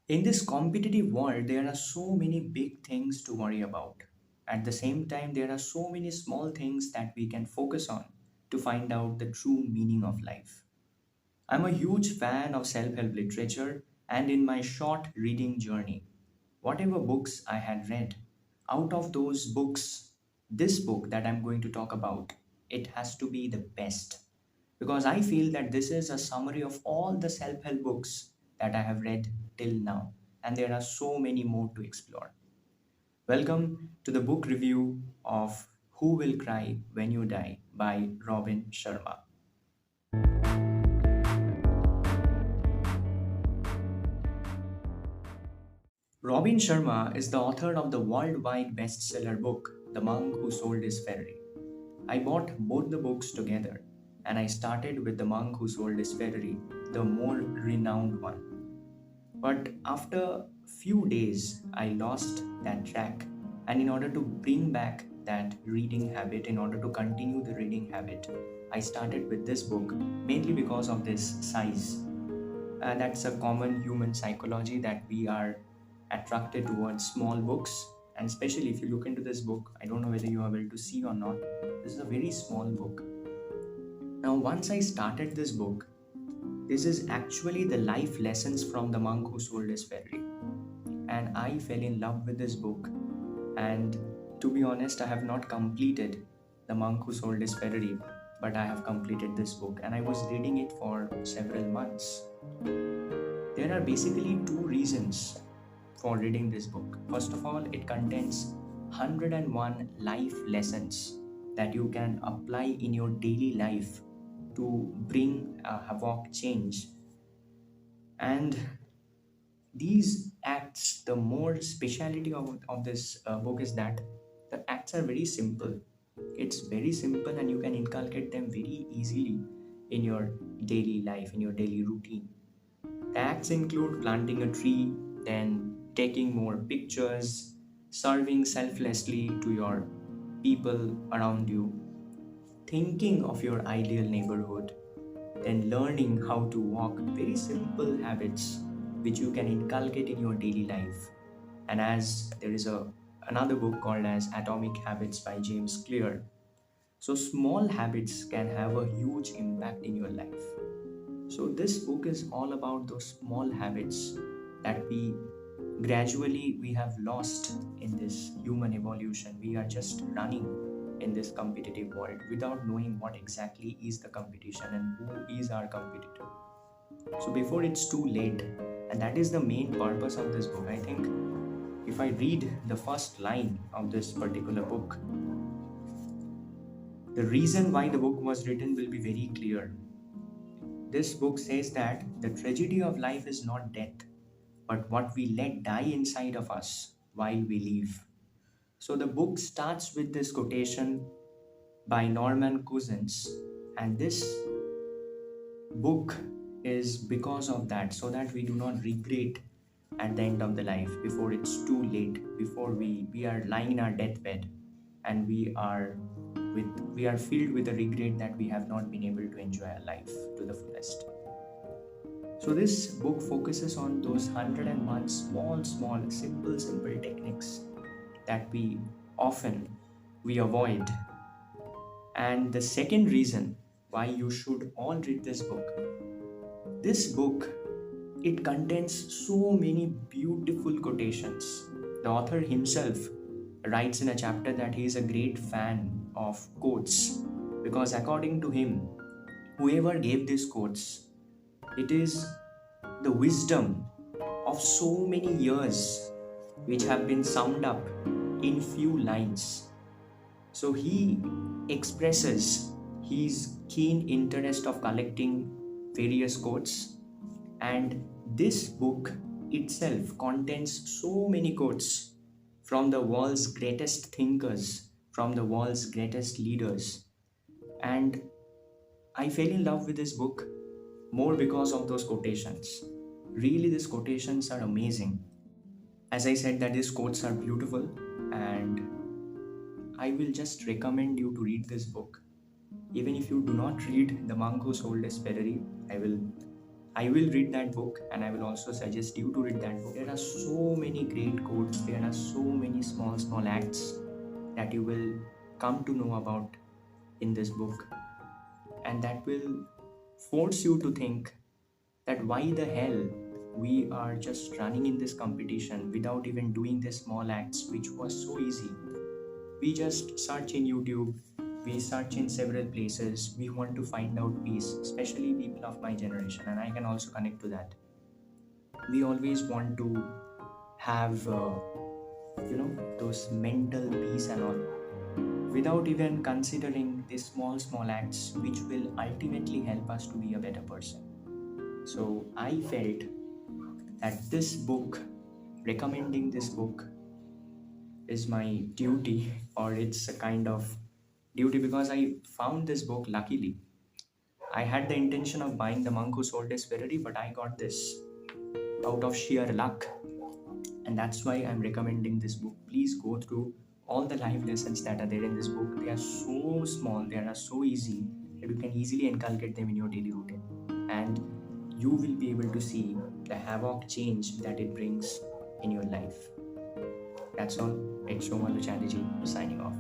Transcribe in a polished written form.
In this competitive world, there are so many big things to worry about. At the same time, there are so many small things that we can focus on to find out the true meaning of life. I'm a huge fan of self help literature, and in my short reading journey, whatever books I had read, out of those books, this book that I'm going to talk about, it has to be the best. Because I feel that this is a summary of all the self help books that I have read till now, and there are so many more to explore. Welcome to the book review of Who Will Cry When You Die by Robin Sharma. Robin Sharma is the author of the worldwide bestseller book, The Monk Who Sold His Ferrari. I bought both the books together and I started with The Monk Who Sold His Ferrari, the more renowned one. But after few days, I lost that track. And in order to bring back that reading habit, in order to continue the reading habit, I started with this book mainly because of this size. That's a common human psychology that we are attracted towards small books. And especially if you look into this book, I don't know whether you are able to see or not. This is a very small book. Now, once I started this book, this is actually the life lessons from the monk who sold his Ferrari. And I fell in love with this book. And to be honest, I have not completed The Monk Who Sold His Ferrari, but I have completed this book and I was reading it for several months. There are basically two reasons for reading this book. First of all, it contains 101 life lessons that you can apply in your daily life to bring a havoc change. And these acts, the more speciality of this book is that the acts are very simple. It's very simple and you can inculcate them very easily in your daily life, in your daily routine. The acts include planting a tree, then taking more pictures, serving selflessly to your people around you, thinking of your ideal neighborhood, then learning how to walk, very simple habits which you can inculcate in your daily life. And as there is another book called as Atomic Habits by James Clear. So small habits can have a huge impact in your life. So this book is all about those small habits that we have lost in this human evolution. We are just running in this competitive world without knowing what exactly is the competition and who is our competitor. So before it's too late, and that is the main purpose of this book. I think if I read the first line of this particular book, the reason why the book was written will be very clear. This book says that the tragedy of life is not death, but what we let die inside of us while we live. So the book starts with this quotation by Norman Cousins, and this book is because of that, so that we do not regret at the end of the life, before it's too late, before we are lying in our deathbed and we are filled with the regret that we have not been able to enjoy our life to the fullest. So this book focuses on those 101 small simple techniques that we often we avoid. And the second reason why you should all read this book, it contains so many beautiful quotations. The author himself writes in a chapter that he is a great fan of quotes because according to him, whoever gave these quotes, it is the wisdom of so many years which have been summed up in few lines. So he expresses his keen interest of collecting various quotes, and this book itself contains so many quotes from the world's greatest thinkers, from the world's greatest leaders. And I fell in love with this book more because of those quotations. Really, these quotations are amazing. As I said, that these quotes are beautiful, and I will just recommend you to read this book. Even if you do not read The Monk Who Sold His Ferrari, I will I will read that book and I will also suggest you to read that book. There are so many great quotes, there are so many small acts that you will come to know about in this book, and that will force you to think that why the hell we are just running in this competition without even doing the small acts which was so easy. We just search in YouTube, we search in several places, we want to find out peace, especially people of my generation, and I can also connect to that. We always want to have those mental peace and all without even considering these small acts which will ultimately help us to be a better person. So I felt that this book, recommending this book, is my duty, or it's a kind of duty, because I found this book luckily. I had the intention of buying The Monk Who Sold His Ferrari, but I got this out of sheer luck, and that's why I'm recommending this book. Please go through all the life lessons that are there in this book. They are so small, they are so easy that you can easily inculcate them in your daily routine, and you will be able to see the havoc change that it brings in your life. That's all. It's Shomalu Chatterjee signing off.